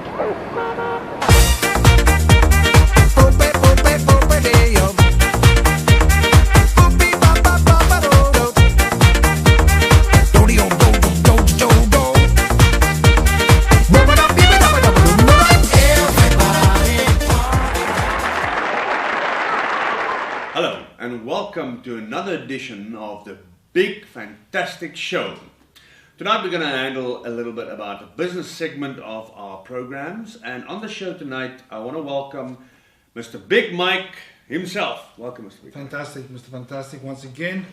Hello and welcome to another edition of the Big Fantastic Show. Tonight we're going to handle a little bit about the business segment of our programs, and on the show tonight I want to welcome Mr. Big Mike himself. Welcome, Mr. Big. Fantastic, Mr. Fantastic. Once again,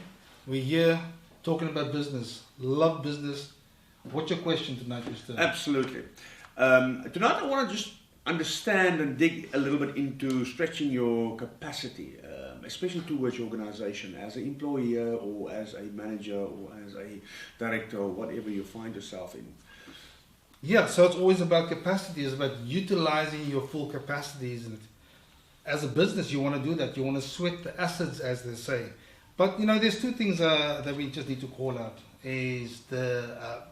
we're here talking about business. Love business. What's your question tonight, Mr.? Absolutely. Tonight I want to just understand and dig a little bit into stretching your capacity, especially towards your organization as an employer or as a manager or as a director or whatever you find yourself in. Yeah, so it's always about capacity. It's about utilizing your full capacities. And as a business, you want to do that. You want to sweat the assets, as they say. But, you know, there's two things that we just need to call out. Is the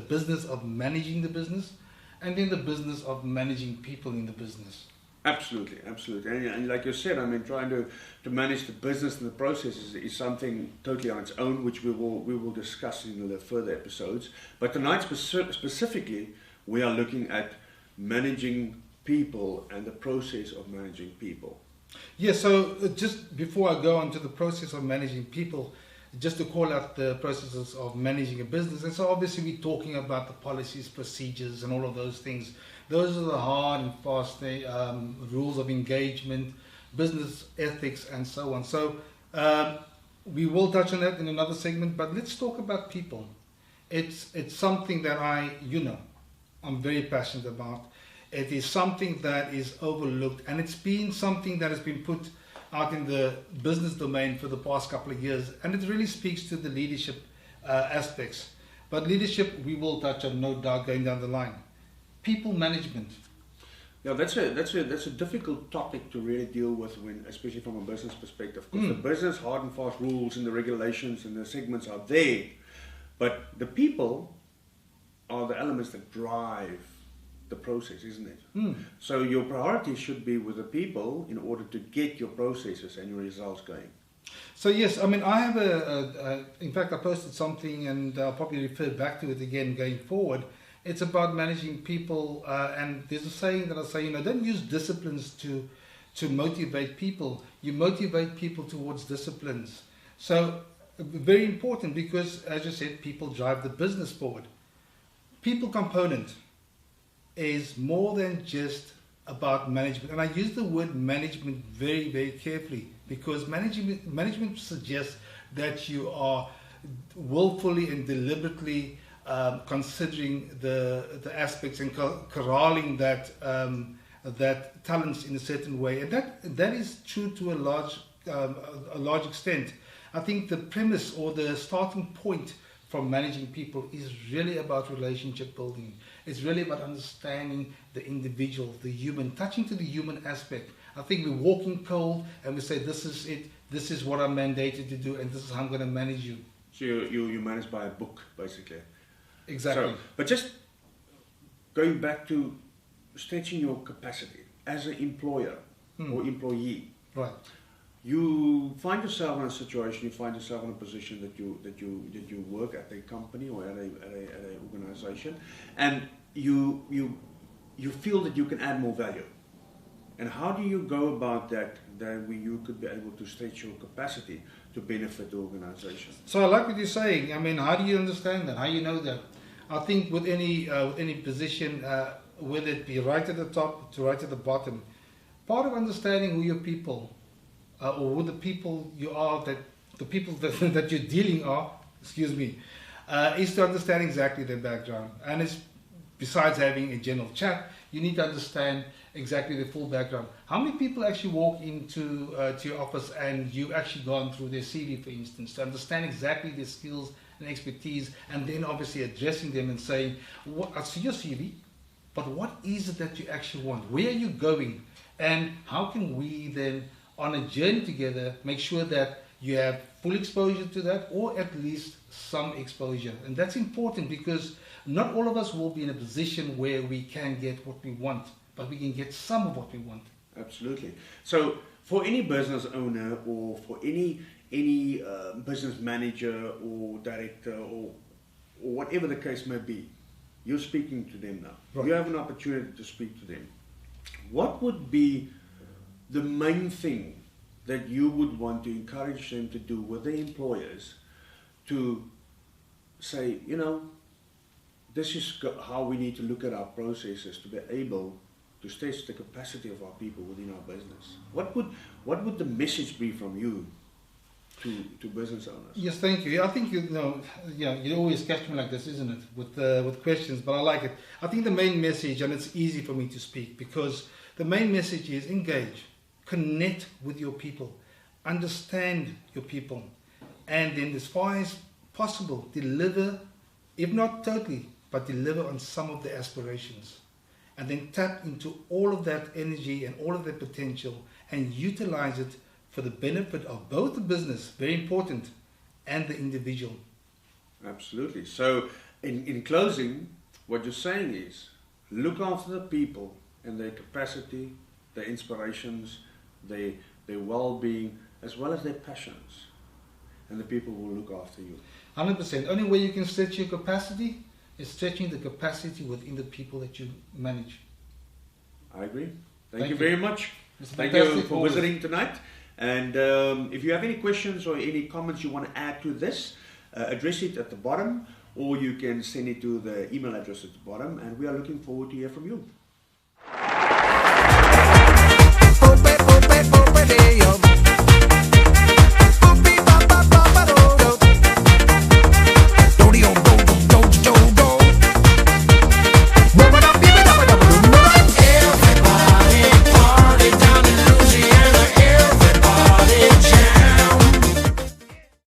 business of managing the business, and then the business of managing people in the business. Absolutely, absolutely. And like you said, I mean, trying to manage the business and the processes is something totally on its own, which we will discuss in the further episodes. But tonight specifically, we are looking at managing people and the process of managing people. Yeah, so just before I go on to the process of managing people, just to call out the processes of managing a business. And so obviously we're talking about the policies, procedures, and all of those things. Those are the hard and fast rules of engagement, business ethics, and so on. So we will touch on that in another segment, but let's talk about people. It's something that I'm very passionate about. It is something that is overlooked, and it's been something that has been put out in the business domain for the past couple of years, and it really speaks to the leadership aspects. But leadership, we will touch on, no doubt, going down the line. People management. Yeah, that's a difficult topic to really deal with, especially from a business perspective. Because the business hard and fast rules and the regulations and the segments are there, but the people are the elements that drive the process, isn't it? So your priority should be with the people in order to get your processes and your results going. So yes, I mean, I have in fact I posted something, and I'll probably refer back to it again going forward. It's about managing people, and there's a saying that I say, don't use disciplines to motivate people. You motivate people towards disciplines. So very important, because as you said, people drive the business forward. People component is more than just about management, and I use the word management very, very carefully, because management suggests that you are willfully and deliberately considering the aspects and corralling that talents in a certain way, and that is true to a large extent. I think the premise or the starting point from managing people is really about relationship building. It's really about understanding the individual, the human, touching to the human aspect. I think we walk in cold and we say, this is it, this is what I'm mandated to do, and this is how I'm going to manage you. So you manage by a book, basically. Exactly. So, but just going back to stretching your capacity as an employer or employee. Right. You find yourself in a situation, you find yourself in a position that you work at a company or at a organization, and you feel that you can add more value. And how do you go about that you could be able to stretch your capacity to benefit the organization? So I like what you're saying. I mean, how do you understand that? How do you know that? I think with any position, whether it be right at the top to right at the bottom, part of understanding who your people or who the people you are, the people that you're dealing are, is to understand exactly their background. And it's, besides having a general chat, you need to understand exactly the full background. How many people actually walk into to your office and you've actually gone through their CV, for instance, to understand exactly their skills and expertise, and then obviously addressing them and saying, I see your CV, but what is it that you actually want? Where are you going? And how can we then, on a journey together, make sure that you have full exposure to that, or at least some exposure. And that's important because not all of us will be in a position where we can get what we want, but we can get some of what we want. Absolutely. So for any business owner or for any business manager or director or whatever the case may be, you're speaking to them now. Right. You have an opportunity to speak to them. What would be the main thing that you would want to encourage them to do with their employers to say, you know, this is how we need to look at our processes to be able to stretch the capacity of our people within our business? What would the message be from you to business owners? Yes, thank you. I think you always catch me like this, isn't it? With questions, but I like it. I think the main message, and it's easy for me to speak because the main message is engage, connect with your people, understand your people, and then as far as possible, deliver, if not totally, but deliver on some of the aspirations. And then tap into all of that energy and all of that potential and utilize it for the benefit of both the business, very important, and the individual. Absolutely. So in closing, what you're saying is look after the people and their capacity, their inspirations, their well-being, as well as their passions. And the people will look after you. 100%. Only way you can stretch your capacity is stretching the capacity within the people that you manage. I agree. Thank you very much. Thank fantastic you for always. visiting tonight. And if you have any questions or any comments you want to add to this, address it at the bottom, or you can send it to the email address at the bottom, and we are looking forward to hear from you. Ope, ope, ope,